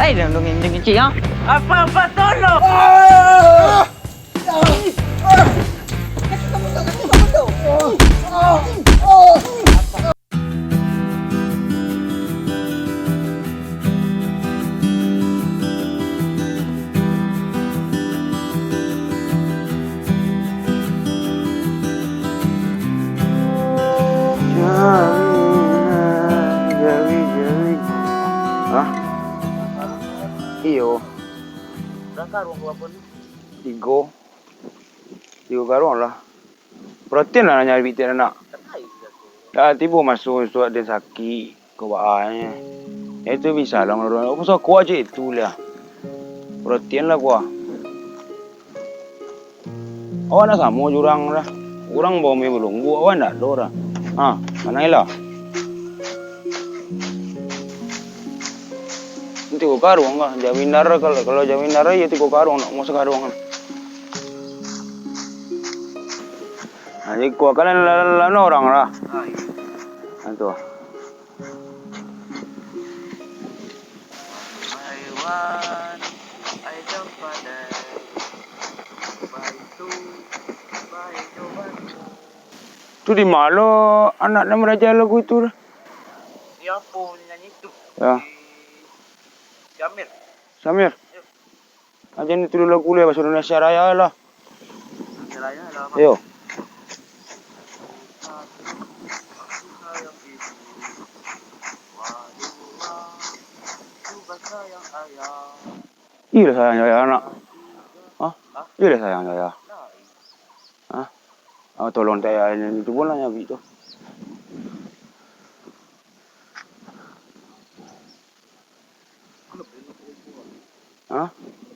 Ay, dongeng cik ha. Apa tolong? Iyo, Dah karung apa ni? tiga karung lah. Protein lah nyari bitin anak. Dah tiba masuk suat dia sakit ke bahannya. Itu bisa lah orang. Aku so kuat je itu lah. Protein lah kuah. Awak nak sama jurang lah. Orang bawa mie belunggu, awak nak ada orang. Mana lah? Tiga karung lah. Jaminar kalau jaminar ya tiga karung nak mau sekarung. Jadi kuah kalian lalu orang lah. Itu. Tu di mana anaknya meraja lagu itu? Siapa nyanyi itu? Ya. Jamir. Samir. Aja ni tu lagu le bahasa Indonesia Raya lah. Raya lah. Yo. Iya sayang ya anak. Iya sayang ya. Tolong saya itu pun lah nyabi tu.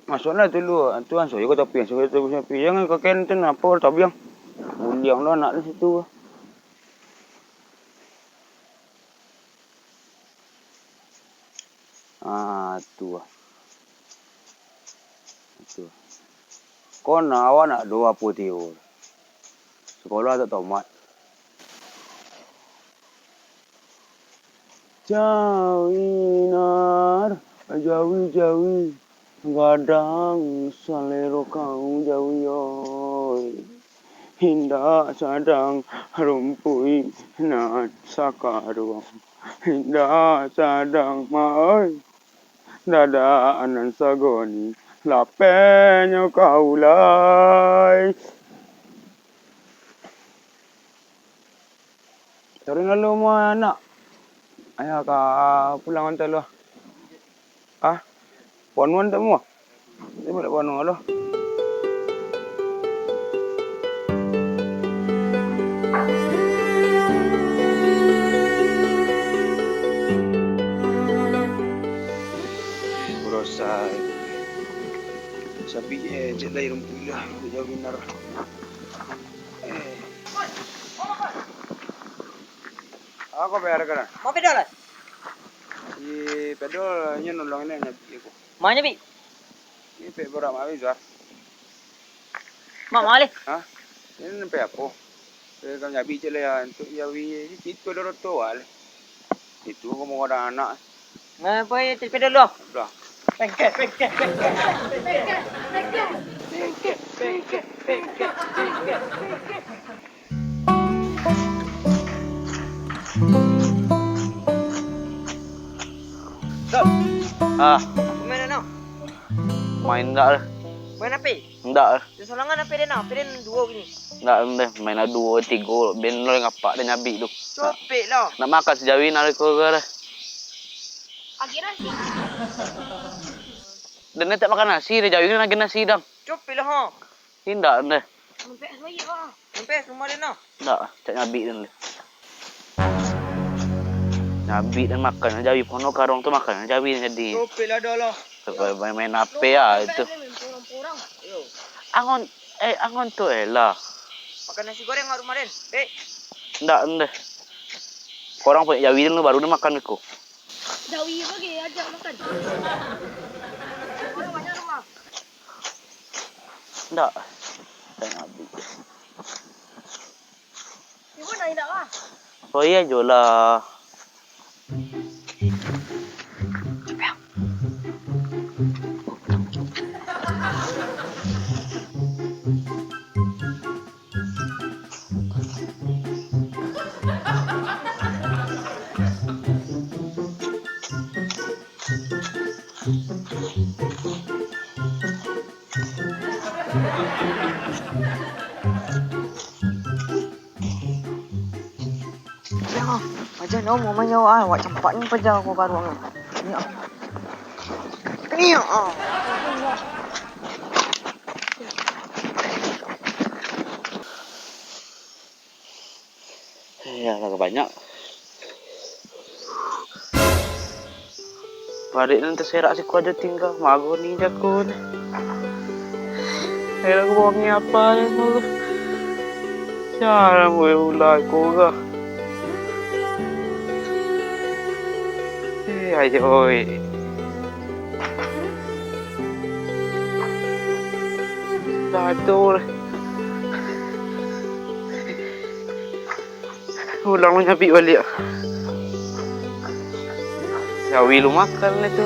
Masuklah dulu. Tuan saya kata piang, saya kata piang ke kantin apa tak biang. Muliang lah anak di situ. Tu. Kau nak awak nak dua putih. Sekolah tak tomat. Jawinar, jawi, gadang salero kau jawi oi. Hinda sadang rumpui nat sakarung. Hinda sadang mai. Dada anan sagoni lapenyo kaulai. Sorry lalu mo anak. Ayah ka pulang antar lu. Puan tak mu? Dia boleh puan lu. Berosai. Sabi je lai rumput lah. Dia benar. Ako bayar ka na. Mau pedal? Pedal niya nolong na nyabi ko. Mana bi? Pe berapa habis ah? Mak malih. Ini pe apa? Pe kau nyabi je lah untuk nyabi itu pedal tu wal. Itu kau mau ada anak. Ngapa ya pedal lu? Dah. Pengket. Main apa? Main dah. Main apa? Enggak. Di solangan apa dia nak? Apa dia dua gini? Enggak, main 2 3 ben lo ngapak dia nyabi tu. Copek lah. Nak makan sejawin ada ko ke. Agi nasi. Dan dia tak makan nasi, dia jawin lagi nasi dah. Copek lah ha. Tidak dah. Sampai saya lah. Sampai rumah dia nak. Enggak, cak nyabi dan le. Nyabi dan makan jawi pono karong tu makan jawi jadi. Copek lah dah lah. Main apa ya itu. Porang. Yo. Angon tu lah. Makan nasi goreng kat rumah Den. Enggak. Korang punya jawi dulu baru dia makan aku. Jawi bagi ajak makan. Orang banyak rumah. Enggak. Tak nyabi. Ibu nak tidak lah. Oh iya jola. Ya, aja no mau main nyawa awak campak ni pajar aku baru ang. Ni ah. Ni ah. Ya, agak banyak. Padik nanti serak si ku aja tinggal. Mago ni jakun. Aku buangnya apa ya mago. Cara boleh ulai ko ga. Ayo oi. Tatul. Ulang nyapi balik. Yawi lu makan itu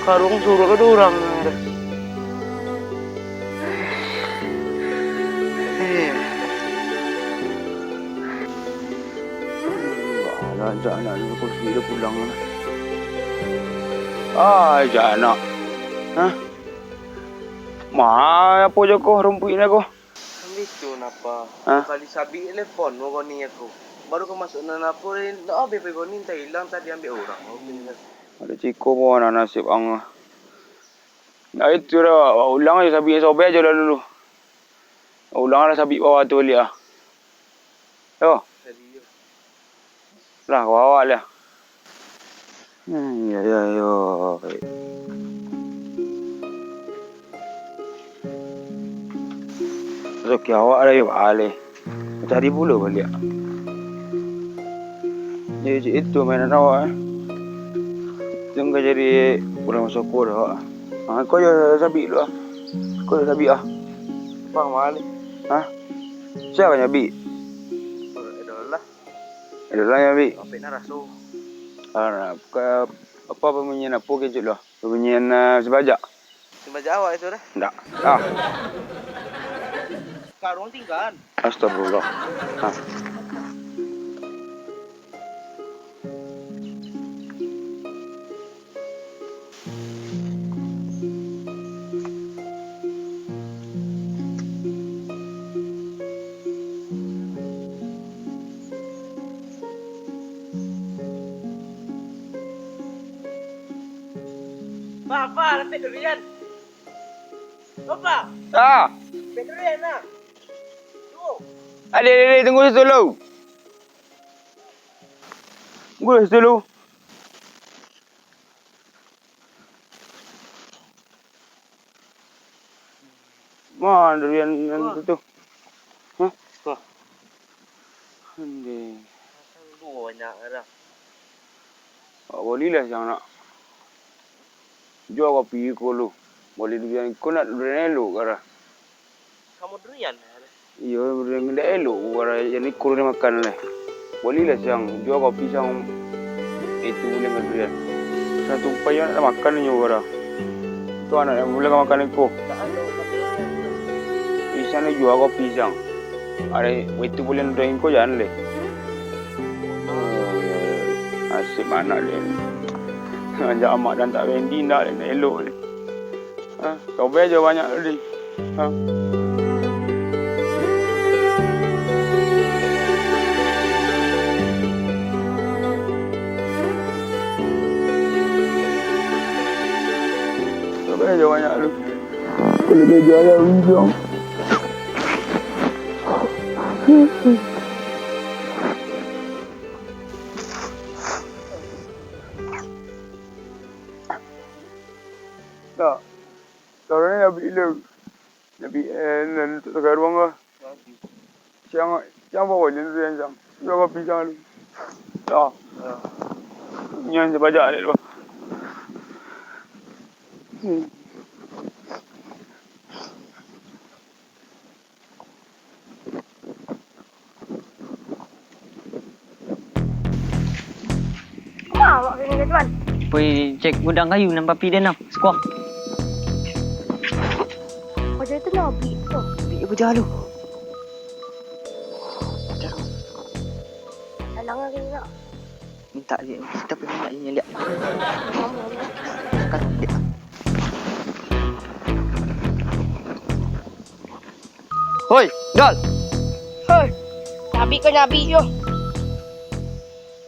karung suruh ke orang. Jangan aku sudah pulang lah. Jangan. Hah? Ma, apa je kau rumput ni aku? Itu napa? Hah? Kali sabi telepon mau kau ni aku. Baru kau masuk nana apa ni? Tak apa kau ni tak hilang tadi ambil orang. Ada ciko pun anak nasib ang. Nah itu dah. Ulang aja sabi sobek aja lah dulu. Ulang lah sabi bawah tu balik ah. Yo. Lah kau awak lah. Ya yo. Rezeki awak lah yo balik. Cari pula balik. Jadi itu mainan awak. Jangan jadi orang masuk kau dah. Kau je sabi dulu ah. Kau je sabi ah. Bang malik. Hah? Siapa yang sabi? Adalah. Adalah yang sabi. Apa nak rasu? Apa pembunyian apa kejut lah? Pembunyian sebajak. Sebajak awak itu dah? Tak. Karung tinggal. Astagfirullah. Apa? Lepet durian. Apa? Lepet durian nak. Adik, tunggu situ dulu. Tunggu situ dulu. Mana durian yang tu? Hah? Wah. Ande. Banyak dah. Boleh lah jangan nak. Jual kopi kau lu. Boleh durian kau nak durian elok kara. Kamu durian? Iya durian gede elok kara. Yang ni kau ni makan lah. Boleh lah siang. Jual kopi siang. Itu boleh dengan durian. Satu payah nak makan ni kara. Tu anak yang boleh makan aku. Isan ni jual kopi siang. Ada itu boleh durian kau jangan leh. Asyik mana leh. Ajak amak dan tak Wendy nak elok ni. Sobek je banyak tadi. Sobek je banyak tu. Kalau dia jual ada ujung. Tak. Sekarang ni nak bila? Nak pergi untuk tukar ruang ke? Siang bawa je tu yang siang. Jual kopi siang dulu. Tak. Yang sebajak ni tu. Awak kena tuan. Pergi cek gudang kayu nampak pi dia nak sekuah. Macam tu nak beli tu. Beli apa jalu? Alang lagi nak. Minta dia. Kita pergi nak dia. Mama. kan dia. Hoi, Dal. Hei, nabi ke nabi yo.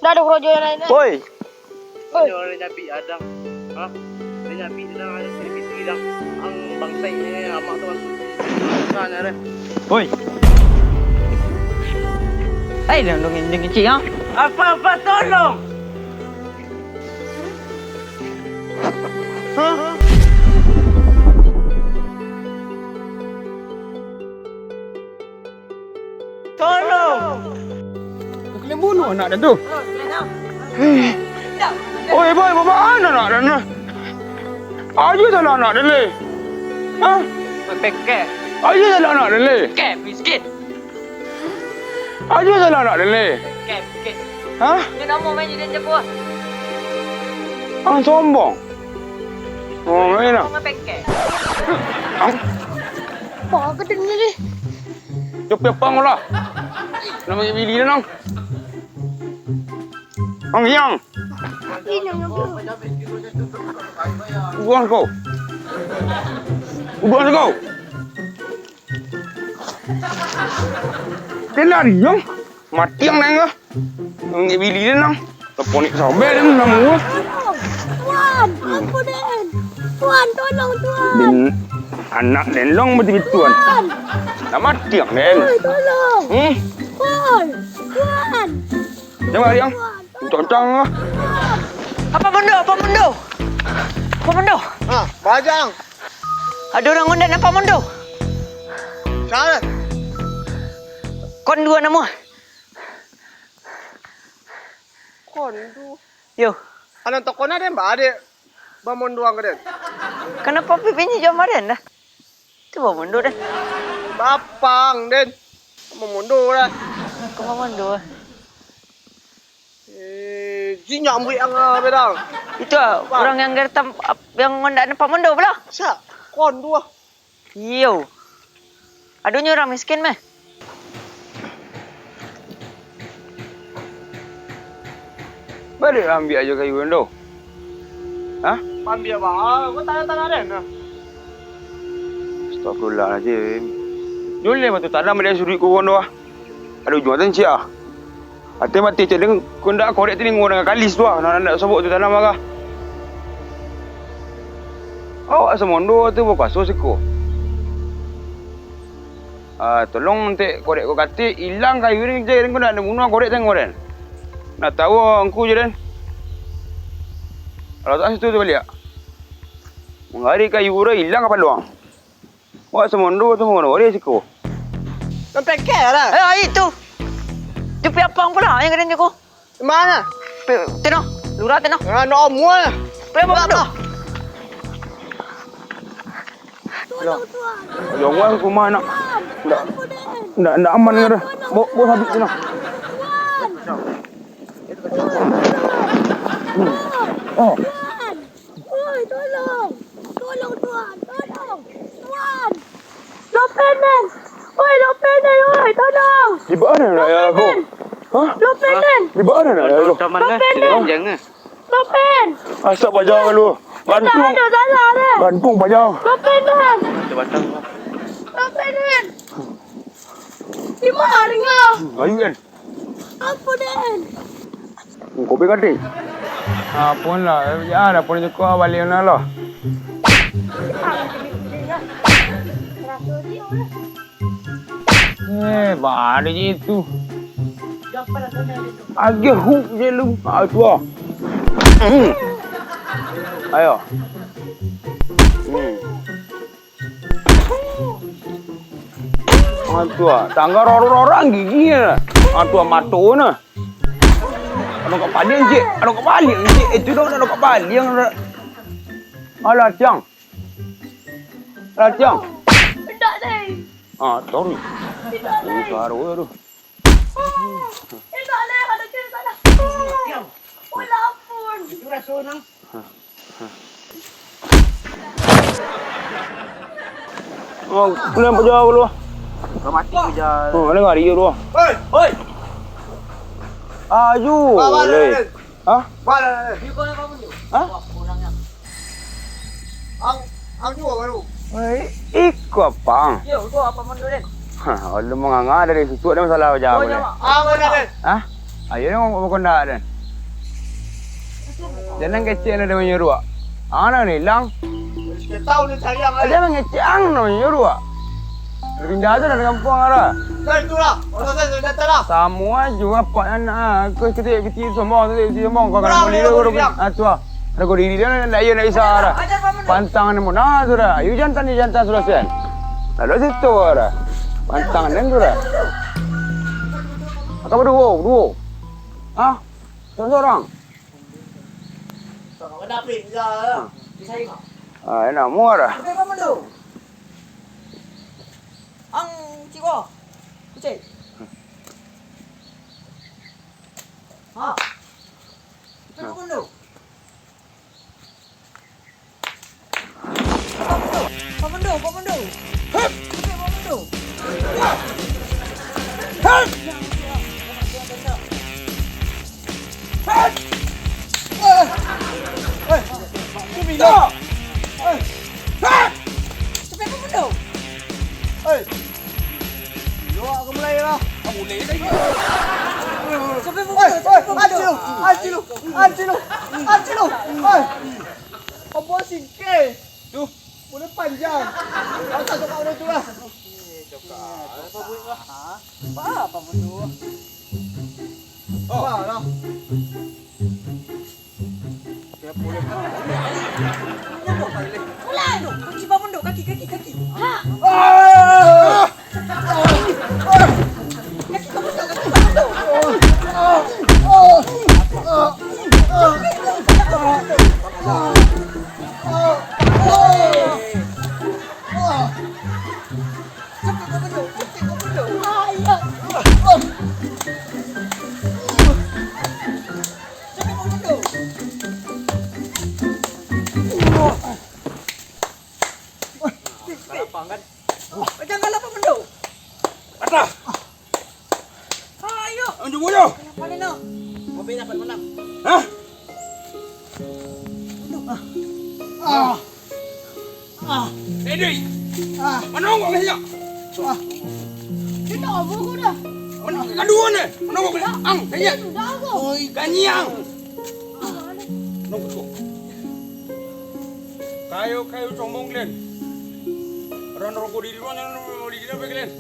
Dah ada rojo yang lain. Hoi. Hoi. Ada orang nyabi adang. Ha? Dia nyabi adang ada servis adang. Ang bangsa ini amak tu masuk. Sana dah. Hoi. Eh, dongeng cik ha. Apa tolong? Tolong! Kena bunuh anak dah tu. Oi, boy, bawa anak dah ni. Aja salah anak dah le. Ha? Pekek. Aja salah anak dah le. Kek miskin. Aja salah anak dah le. Kek. Ha? Ni nama main jadi jeput. Ang sombong. Oh, main lah. Nama pekek. Ang Apa ke ni ni? Jepang pang lah. Nama bili dah nang. Ang yang. Ini yang Buang kau. Buang kau. Dia yang mati yang nang. Ang bili dah nang. Teleponik sampai dah nama. Tuan, aku Den. Tuan, tolong Tuan. Den anak den long betul tuan. Tuan, Dah mati yang den. oi, tolong. Tuan, Tuan. Jangan yang. Tentang lah. Apa mundo? Ha, bajang. Ada orang undan apa mundo? Sana. Kon dua nama. Kon tu. Yo, Anak toko na den ba ade. Bangun doang ke den. kenapa pipinya jamaran dah? Tu apa mundo dah? Bapang den. Memundur dah. Kau mundo. Jinyak ambil ang bedang. Itu orang yang gertam yang undan apa mundo pula? Sa, kon tu ah. Yo. Aduhnya orang miskin meh. Balik ambil aja kayu kan tu. Ha? Ambil ba? Kau tanah den. Astagfirullahaladzim. Jule matu tanam dia suri ku kon tu ah. Ada ujung tan cia. Ate mati cak dengan kondak korek tu dengan orang kalis tu ah. Nak sobok tu tanam agak. Awak semondo tu buka sosiku. Tolong nanti korek kau kata hilang kayu ni je kau nak bunuh korek tengok den. Nak tahu angku je den. Kalau tak situ tu balik. Mengari kayu ura hilang apa luang. Awak semondo tu mana korek siku. Kan pekek lah. Itu. Dia pergi apang pula yang kena aku. Mana? Tengok. Lurah tengok. Nak omul. Pergi apa mundo? Tolong Tuan. Jangan aku mana. Aku Den. Ndak aman ke dah. Bawa habis tu nak. Oh. Tuan. Oi, tolong. Tolong Tuan. Tolong. Tuan. Lopen Den. Oi, lopen Den. Oi, tolong. Di mana nak ya aku? Ha? Lopen Den. Di mana nak ya aku? Jangan. Lopen. Asap pajang lu. Tak Gantung. ada salah Den. Gantung pajang. Lopen Den. Batang. Lopen Den. Di mana kau? Ayu kan? Apa Den? Kau pergi kata. Apun lah. Ya, dah pun cukup balik nak lah. Baru je itu. Agak hook je lu. Tu ah. Ayo. Tu ah. Tangga orang gigi na. Tu ah matu na. Ano ka paling je? Ano ka paling je? Itu dah ano ka paling. Alah tiang. Alah tiang. Tidak Den. Sorry. Tidak Den. Baru tu. Tidak Den. Ada kiri sana. Wala pun. Itu rasa nang. Kenapa jauh lu? Kau mati je. Ada ngari je lu. Oi. Aju. Bala. Ha? Bala. Ha? Ang juga baru. Ikut apa? Yo, tu apa mundur Den? Lu menganga dari situ ada masalah aja. Oh, ya, Mak. Mana Den? Hah? Ayo ni mau kondak dan. Jangan kecil ada menyuruh. Ana ni hilang. Kita tahu ni sayang Ada mengecang nak menyuruh. Pindah tu dari kampung ara. Dan itulah. Orang saya sudah datang lah. Semua juga pak anak kau kecil semua kau kan boleh tu ah. Ada kau diri dia nak nak isa ara. Pantangan mo na tu ra. Ayo jantan sudah sen. Lalu situ ara. Pantangan dan tu ra. Apa dua? Ah? Seorang. Kenapa dia? Bisa ingat. Ah, enak muara. Apa kamu tu? Ang Cubo. Kucing. Ha. Apa kamu tu? Pamandu. Hep. Apa pamandu? Hep. Bila? Sampai pamandu. Yo, aku mulai lah. Sampai pamandu. Anjilo. Apa sih ke? Duh, boleh panjang. Kau tak cakap orang tu lah. Apa buat lah? Apa pamandu? Oh, lah. Ulah tu. Kunci pamandu kaki. Ha. Kaki pamandu. Jangan lupa pamandu. Patah. Ayo. Anjuk boyo. Kenapa ni nak? Mobil dapat menang. Hah? Edui. Menunggu kaya. Dia nak apa kau dah? Menunggu kedua ni. Menunggu kaya. Ang kaya. Dah kau. Oi, kanyang. Menunggu. Kayu sombong Glen. Orang rokok di luar jangan beli dia apa Glen?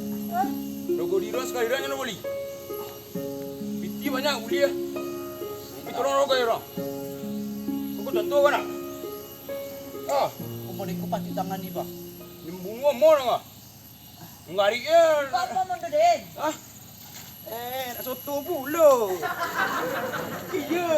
Rokok di luar sekali jangan beli. Biti banyak beli ya. Biti orang rokok ya orang. Rokok tentu kan? Ah, Kau boleh kupas di tangan ni, Pak. bunga mau enggak? Enggak dia. Apa pamandu Den? Ah. Nak soto pula. Iya.